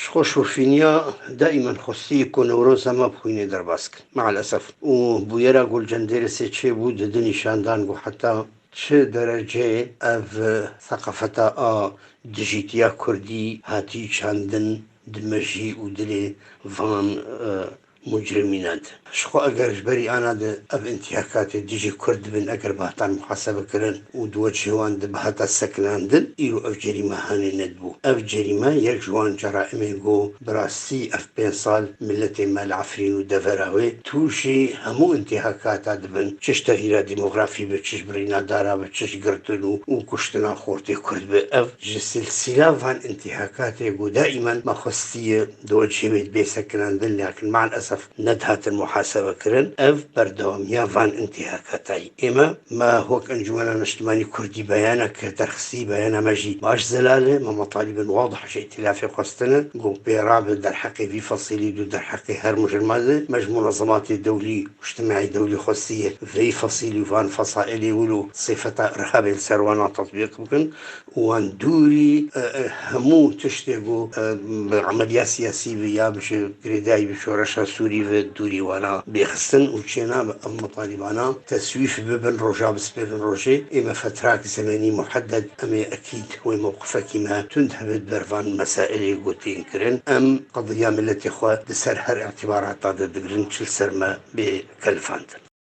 شخوش وفينيا دائما خصي يكون وروزا ما بخويني درباسك مع الأسف وبويرا قول جندير سيتشي بود دني شاندان حتى چه درجه اف ثقافتا دجيتيا كردي هاتي چاندن دمجي ودلي فان مجرمينات شخو اگر جبري انا ده اف انتهاكات ديجي كرد بن اگر بهتان محاسبة كرن ودو جوان ده بهتا سكنان دن ايرو اف جريمة هاني ندبو اف جريمة يك جوان جرائمي جو براسي اف 5 سال ملتي مال عفرين ودفراوي توشي همو انتهاكات دبن چش تغيير ديموغرافي بچش برينا دارا بچش قرتلو وكشتنا خورتي كرد باف سلسلة فان انتهاكات جو دائما ما خصية دو جيمت بيسكنان دن لكن مع الأسف ندهت المحاسبة كرن اف بردواميا فان انتهاكاتاي اما ما هو انجمنا نشتماني كردي بيانك ترخصي بيانا مجي باش زلالة ما مطالب واضحة شيء ائتلافي قصتنا قو بيراب در حقي في فصيلي دو در حقي هر مجرمات منظمات الدولي واجتماعي دولي خصية في فصيلي وفان فصائلي ولو صفة ارهاب السروانا تطبيق بكن وان دوري همو تشتغو عمليات سياسية بيا بش قريداي بشورشا سوري في الدوري وانا بيخصن وشينا المطالبانا تسويف ببن رجا بسبب روجي اما فتراك زمني محدد اما اكيد هو موقفك ما تنتهب برفان مسائل قوتين كرن ام قضية ملتي خوا دسر هر اعتبارات ضد دقرن تشل سرما بكلفانت